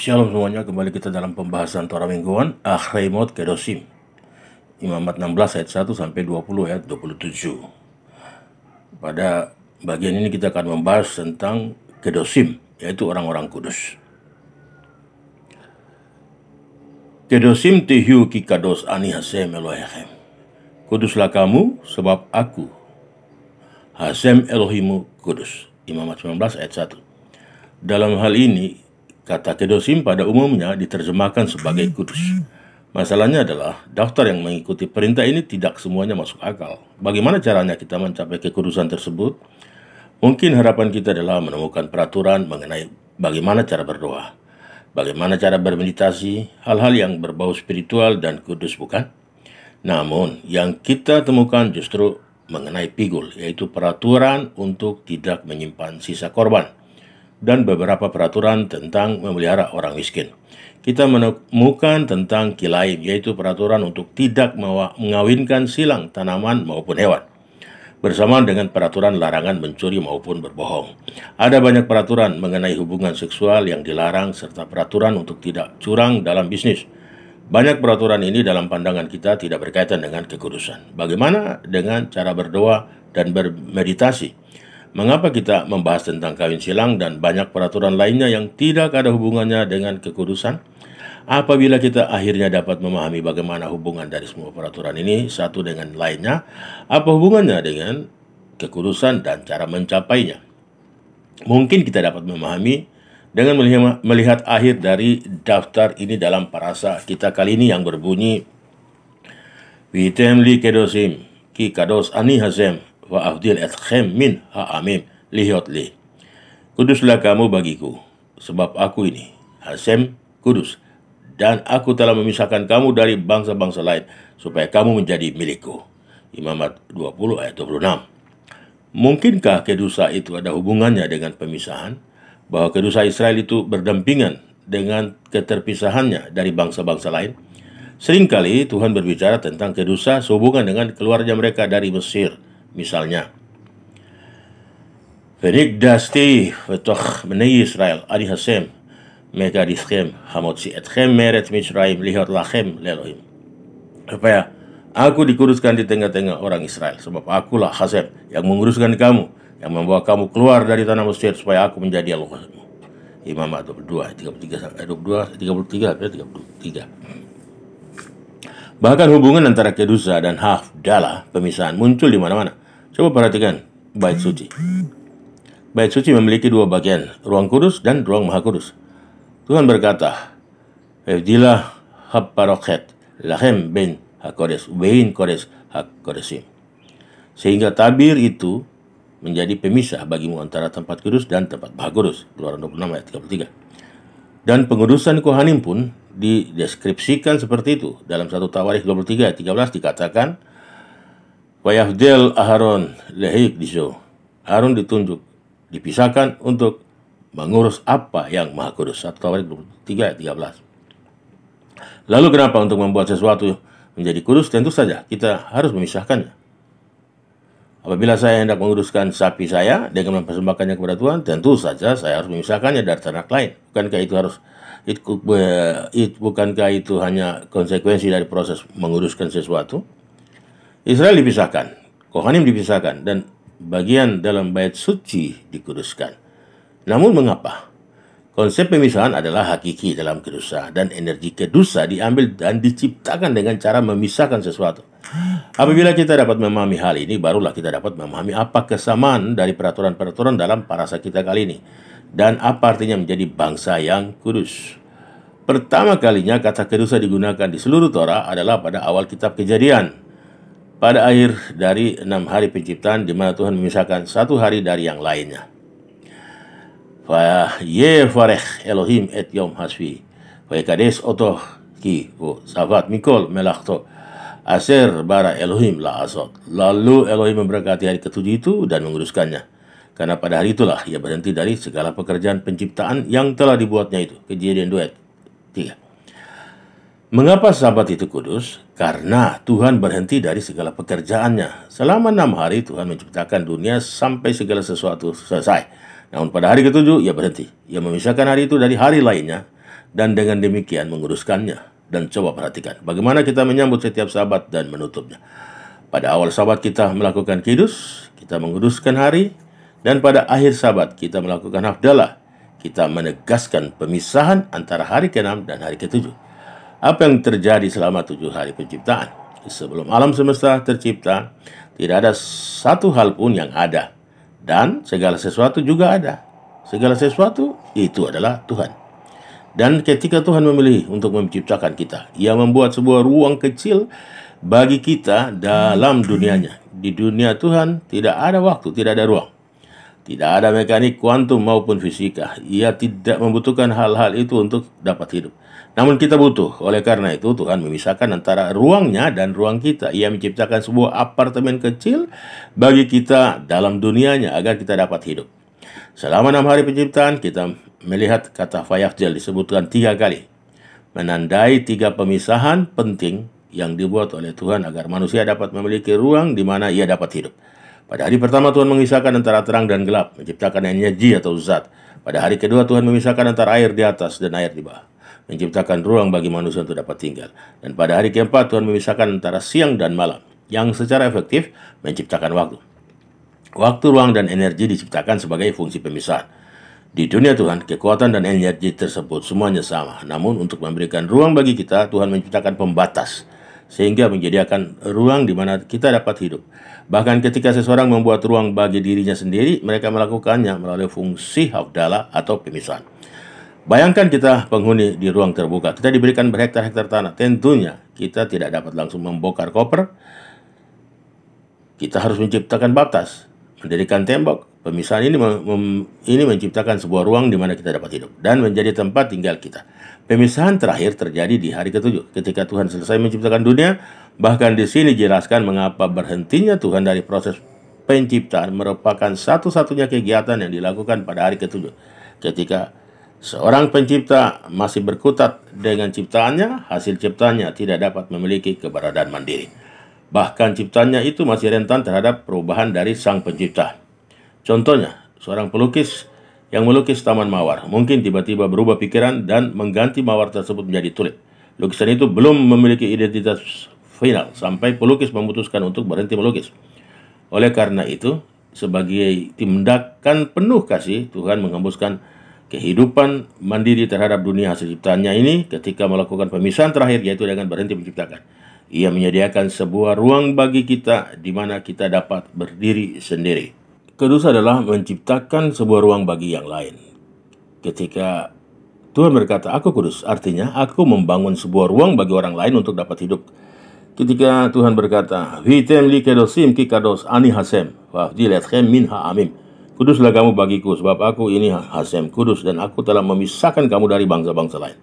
Shalom semuanya, kembali kita dalam pembahasan Torah mingguan Achremot Kedoshim, Imamat 16 ayat 1 sampai 20 ayat 27. Pada bagian ini kita akan membahas tentang Kedoshim, yaitu orang-orang kudus. Kedoshim tihu ki kados ani Hasem Elohechem. Kuduslah kamu sebab aku Hasem Elohimu kudus. Imamat 19 ayat 1. Dalam hal ini kata kedoshim pada umumnya diterjemahkan sebagai kudus. Masalahnya adalah daftar yang mengikuti perintah ini tidak semuanya masuk akal. Bagaimana caranya kita mencapai kekudusan tersebut? Mungkin harapan kita adalah menemukan peraturan mengenai bagaimana cara berdoa, bagaimana cara bermeditasi, hal-hal yang berbau spiritual dan kudus, bukan? Namun, yang kita temukan justru mengenai pigul, yaitu peraturan untuk tidak menyimpan sisa korban, dan beberapa peraturan tentang memelihara orang miskin. Kita menemukan tentang kilaim, yaitu peraturan untuk tidak mengawinkan silang tanaman maupun hewan, bersamaan dengan peraturan larangan mencuri maupun berbohong. Ada banyak peraturan mengenai hubungan seksual yang dilarang, serta peraturan untuk tidak curang dalam bisnis. Banyak peraturan ini dalam pandangan kita tidak berkaitan dengan kekudusan. Bagaimana dengan cara berdoa dan bermeditasi? Mengapa kita membahas tentang kawin silang dan banyak peraturan lainnya yang tidak ada hubungannya dengan kekudusan? Apabila kita akhirnya dapat memahami bagaimana hubungan dari semua peraturan ini satu dengan lainnya, apa hubungannya dengan kekudusan dan cara mencapainya? Mungkin kita dapat memahami dengan melihat akhir dari daftar ini dalam parasa kita kali ini yang berbunyi Vitem li kedosim ki kados ani Hasem wa afdil etchem min ha'amim lihiot li. Kuduslah kamu bagiku, sebab aku ini Hasem kudus, dan aku telah memisahkan kamu dari bangsa-bangsa lain, supaya kamu menjadi milikku. Imamat 20 ayat 26. Mungkinkah kedusa itu ada hubungannya dengan pemisahan? Bahwa kedusa Israel itu berdampingan dengan keterpisahannya dari bangsa-bangsa lain? Seringkali Tuhan berbicara tentang kedusa sehubungan dengan keluarnya mereka dari Mesir. Misalnya, Venigdasti vetoch bnei Israel adi Hasem megadichem hamotzi etchem meret Mitzrayim lihat lachem lelohim. Supaya aku dikuduskan di tengah-tengah orang Israel, sebab akulah Hasem yang menguruskan kamu, yang membawa kamu keluar dari tanah Mesir, supaya aku menjadi Elohimmu. Imamat 22, 33. Bahkan hubungan antara kedusa dan hafdalah, pemisahan, muncul di mana-mana. Coba perhatikan bait suci. Bait suci memiliki dua bagian, ruang kudus dan ruang maha kudus. Tuhan berkata, "Evdilah haparokhet lahem ben hakodes ubein kodes hakodesim." Sehingga tabir itu menjadi pemisah bagimu antara tempat kudus dan tempat maha kudus. Keluaran 26 ayat 33. Dan pengudusan Kohanim pun dideskripsikan seperti itu. Dalam 1 Tawarikh 23 ayat 13 dikatakan, Wayafdel Aharon lehik diso. Harun ditunjuk, dipisahkan untuk mengurus apa yang maha kudus. 1 Tawarikh 23 ayat 13. Lalu kenapa untuk membuat sesuatu menjadi kudus? Tentu saja kita harus memisahkannya. Apabila saya hendak menguruskan sapi saya dengan mempersembahkannya kepada Tuhan, tentu saja saya harus memisahkannya dari ternak lain. Bukankah itu hanya konsekuensi dari proses menguruskan sesuatu? Israel dipisahkan, Kohanim dipisahkan, dan bagian dalam bait suci dikuduskan. Namun mengapa? Konsep pemisahan adalah hakiki dalam kedusa, dan energi kedusa diambil dan diciptakan dengan cara memisahkan sesuatu. Apabila kita dapat memahami hal ini, barulah kita dapat memahami apa kesamaan dari peraturan-peraturan dalam parasa kita kali ini, dan apa artinya menjadi bangsa yang kudus. Pertama kalinya kata kedusa digunakan di seluruh Torah adalah pada awal kitab Kejadian, pada akhir dari 6 hari penciptaan, di mana Tuhan memisahkan satu hari dari yang lainnya. Vayevarech Elohim et yom hasvi vayekades otoh ki savat mikol melachto aser bara Elohim la asot. Lalu Elohim memberkati hari ketujuh itu dan menguruskannya, karena pada hari itulah ia berhenti dari segala pekerjaan penciptaan yang telah dibuatnya itu. Kejadian 2 ayat 3. Mengapa Sabat itu kudus? Karena Tuhan berhenti dari segala pekerjaannya. Selama 6 hari Tuhan menciptakan dunia sampai segala sesuatu selesai. Namun pada hari ketujuh ia berhenti. Ia memisahkan hari itu dari hari lainnya dan dengan demikian menguruskannya. Dan coba perhatikan bagaimana kita menyambut setiap Sabat dan menutupnya. Pada awal Sabat kita melakukan kidus, kita menguduskan hari, dan pada akhir Sabat kita melakukan hafdalah. Kita menegaskan pemisahan antara hari ke-6 dan hari ke-7. Apa yang terjadi selama 7 hari penciptaan? Sebelum alam semesta tercipta, tidak ada satu hal pun yang ada. Dan segala sesuatu juga ada. Segala sesuatu itu adalah Tuhan. Dan ketika Tuhan memilih untuk menciptakan kita, Ia membuat sebuah ruang kecil bagi kita dalam dunianya. Di dunia Tuhan tidak ada waktu, tidak ada ruang. Tidak ada mekanik kuantum maupun fisika. Ia tidak membutuhkan hal-hal itu untuk dapat hidup. Namun kita butuh. Oleh karena itu Tuhan memisahkan antara ruangnya dan ruang kita. Ia menciptakan sebuah apartemen kecil bagi kita dalam dunianya agar kita dapat hidup. Selama 6 hari penciptaan kita melihat kata Vayakjel disebutkan 3 kali. Menandai 3 pemisahan penting yang dibuat oleh Tuhan agar manusia dapat memiliki ruang di mana ia dapat hidup. Pada hari pertama Tuhan memisahkan antara terang dan gelap, menciptakan energi atau zat. Pada hari kedua Tuhan memisahkan antara air di atas dan air di bawah, menciptakan ruang bagi manusia untuk dapat tinggal. Dan pada hari keempat Tuhan memisahkan antara siang dan malam, yang secara efektif menciptakan waktu. Waktu, ruang, dan energi diciptakan sebagai fungsi pemisahan. Di dunia Tuhan, kekuatan dan energi tersebut semuanya sama. Namun untuk memberikan ruang bagi kita, Tuhan menciptakan pembatas, sehingga menyediakan ruang di mana kita dapat hidup. Bahkan ketika seseorang membuat ruang bagi dirinya sendiri, mereka melakukannya melalui fungsi hafdalah atau pemisahan. Bayangkan kita penghuni di ruang terbuka. Kita diberikan berhektar-hektar tanah. Tentunya kita tidak dapat langsung membongkar koper. Kita harus menciptakan batas, mendirikan tembok. Pemisahan ini menciptakan sebuah ruang di mana kita dapat hidup dan menjadi tempat tinggal kita. Pemisahan terakhir terjadi di hari ke-7 ketika Tuhan selesai menciptakan dunia. Bahkan di sini dijelaskan mengapa berhentinya Tuhan dari proses penciptaan merupakan satu-satunya kegiatan yang dilakukan pada hari ke-7. Ketika seorang pencipta masih berkutat dengan ciptaannya, hasil ciptaannya tidak dapat memiliki keberadaan mandiri. Bahkan ciptaannya itu masih rentan terhadap perubahan dari sang pencipta. Contohnya, seorang pelukis yang melukis taman mawar mungkin tiba-tiba berubah pikiran dan mengganti mawar tersebut menjadi tulip. Lukisan itu belum memiliki identitas final sampai pelukis memutuskan untuk berhenti melukis. Oleh karena itu, sebagai tindakan penuh kasih, Tuhan menghembuskan kehidupan mandiri terhadap dunia hasil ciptaannya ini ketika melakukan pemisahan terakhir, yaitu dengan berhenti menciptakan. Ia menyediakan sebuah ruang bagi kita di mana kita dapat berdiri sendiri. Kudus adalah menciptakan sebuah ruang bagi yang lain. Ketika Tuhan berkata, "Aku kudus," artinya aku membangun sebuah ruang bagi orang lain untuk dapat hidup. Ketika Tuhan berkata, "Vitem li kedosim ki kados ani hasem, wafdil etchem min ha'amim." Kuduslah kamu bagiku, sebab aku ini Hasem, kudus, dan aku telah memisahkan kamu dari bangsa-bangsa lain.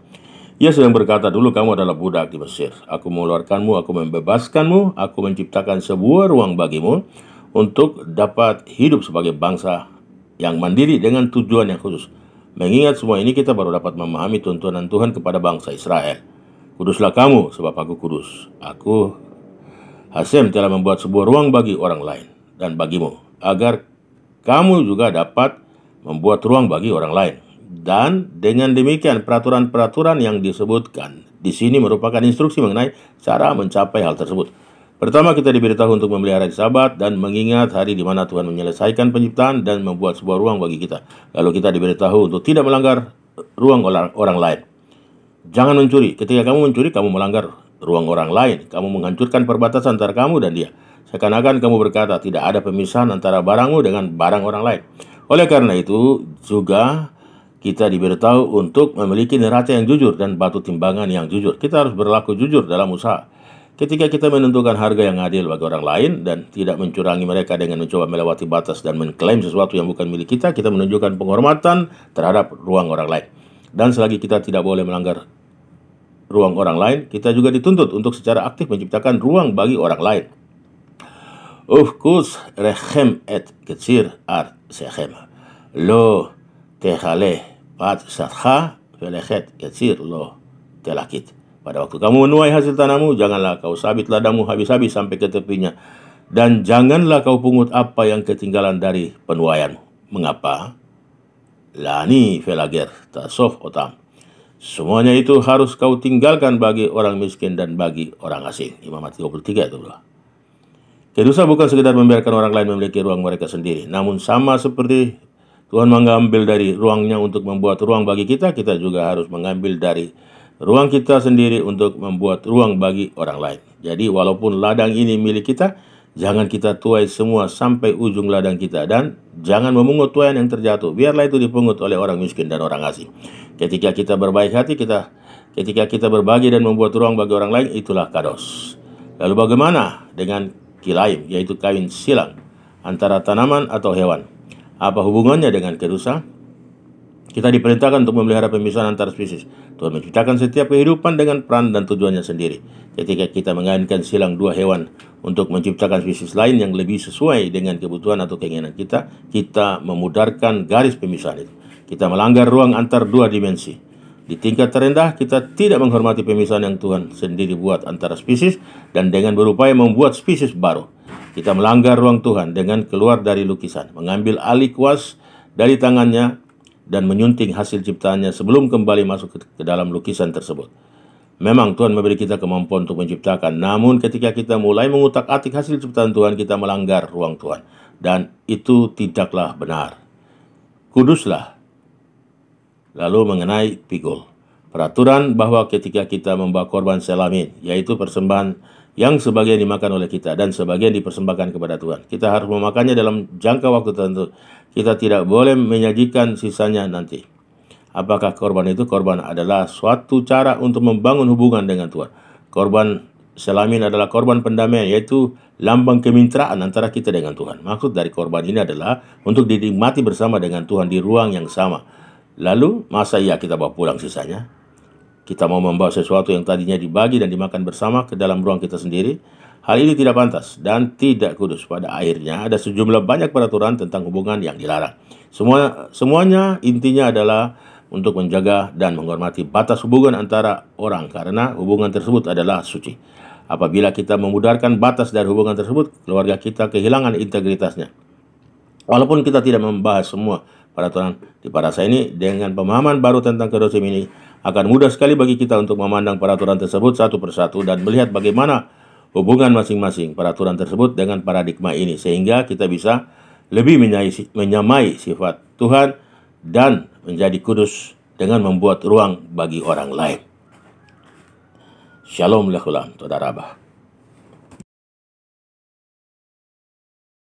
Ia sedang berkata, dulu kamu adalah budak di Mesir. Aku mengeluarkanmu, aku membebaskanmu, aku menciptakan sebuah ruang bagimu untuk dapat hidup sebagai bangsa yang mandiri dengan tujuan yang khusus. Mengingat semua ini, kita baru dapat memahami tuntunan Tuhan kepada bangsa Israel. Kuduslah kamu, sebab aku kudus. Aku, Hasem, telah membuat sebuah ruang bagi orang lain dan bagimu, agar kamu juga dapat membuat ruang bagi orang lain. Dan dengan demikian, peraturan-peraturan yang disebutkan di sini merupakan instruksi mengenai cara mencapai hal tersebut. Pertama, kita diberitahu untuk memelihara hari Sabat dan mengingat hari di mana Tuhan menyelesaikan penciptaan dan membuat sebuah ruang bagi kita. Lalu kita diberitahu untuk tidak melanggar ruang orang lain. Jangan mencuri. Ketika kamu mencuri, kamu melanggar ruang orang lain. Kamu menghancurkan perbatasan antara kamu dan dia. Seakan-akan kamu berkata tidak ada pemisahan antara barangmu dengan barang orang lain. Oleh karena itu juga kita diberitahu untuk memiliki neraca yang jujur dan batu timbangan yang jujur. Kita harus berlaku jujur dalam usaha. Ketika kita menentukan harga yang adil bagi orang lain dan tidak mencurangi mereka dengan mencoba melewati batas dan mengklaim sesuatu yang bukan milik kita, kita menunjukkan penghormatan terhadap ruang orang lain. Dan selagi kita tidak boleh melanggar ruang orang lain, kita juga dituntut untuk secara aktif menciptakan ruang bagi orang lain. Ufkus rechem et kecir art sechem. Lo tehale pat satha velechet kecir lo telakit. Pada waktu kamu menuai hasil tanahmu, janganlah kau sabit ladangmu habis-habis sampai ke tepinya. Dan janganlah kau pungut apa yang ketinggalan dari penuaianmu. Mengapa? Lani velager tasof otam. Semuanya itu harus kau tinggalkan bagi orang miskin dan bagi orang asing. Imamat 33 itu. Kedusa bukan sekedar membiarkan orang lain memiliki ruang mereka sendiri, namun sama seperti Tuhan mengambil dari ruangnya untuk membuat ruang bagi kita, kita juga harus mengambil dari ruang kita sendiri untuk membuat ruang bagi orang lain. Jadi walaupun ladang ini milik kita, jangan kita tuai semua sampai ujung ladang kita, dan jangan memungut tuaian yang terjatuh. Biarlah itu dipungut oleh orang miskin dan orang asing. Ketika kita berbaik hati, ketika kita berbagi dan membuat ruang bagi orang lain, itulah kados. Lalu bagaimana dengan kilaim, yaitu kawin silang antara tanaman atau hewan? Apa hubungannya dengan kedusa? Kita diperintahkan untuk memelihara pemisahan antar spesies. Tuhan menciptakan setiap kehidupan dengan peran dan tujuannya sendiri. Ketika kita mengawinkan silang dua hewan untuk menciptakan spesies lain yang lebih sesuai dengan kebutuhan atau keinginan kita, kita memudarkan garis pemisahan itu. Kita melanggar ruang antar dua dimensi. Di tingkat terendah, kita tidak menghormati pemisahan yang Tuhan sendiri buat antara spesies, dan dengan berupaya membuat spesies baru, kita melanggar ruang Tuhan dengan keluar dari lukisan, mengambil alih kuas dari tangannya, dan menyunting hasil ciptaannya sebelum kembali masuk ke dalam lukisan tersebut. Memang Tuhan memberi kita kemampuan untuk menciptakan, namun ketika kita mulai mengutak-atik hasil ciptaan Tuhan, kita melanggar ruang Tuhan, dan itu tidaklah benar. Kuduslah. Lalu mengenai pikul, peraturan bahwa ketika kita membawa korban selamin, yaitu persembahan yang sebagian dimakan oleh kita dan sebagian dipersembahkan kepada Tuhan, kita harus memakannya dalam jangka waktu tertentu. Kita tidak boleh menyajikan sisanya nanti. Apakah korban itu? Korban adalah suatu cara untuk membangun hubungan dengan Tuhan. Korban selamin adalah korban pendamaian, yaitu lambang kemitraan antara kita dengan Tuhan. Maksud dari korban ini adalah untuk dinikmati bersama dengan Tuhan di ruang yang sama. Lalu, masa iya kita bawa pulang sisanya? Kita mau membawa sesuatu yang tadinya dibagi dan dimakan bersama ke dalam ruang kita sendiri? Hal ini tidak pantas dan tidak kudus. Pada akhirnya, ada sejumlah banyak peraturan tentang hubungan yang dilarang. Semuanya intinya adalah untuk menjaga dan menghormati batas hubungan antara orang, karena hubungan tersebut adalah suci. Apabila kita memudarkan batas dari hubungan tersebut, keluarga kita kehilangan integritasnya. Walaupun kita tidak membahas semua peraturan di parasa ini, dengan pemahaman baru tentang kedosim ini, akan mudah sekali bagi kita untuk memandang peraturan tersebut satu persatu dan melihat bagaimana hubungan masing-masing peraturan tersebut dengan paradigma ini, sehingga kita bisa lebih menyamai sifat Tuhan dan menjadi kudus dengan membuat ruang bagi orang lain. Shalom lehulam, Toda Rabah.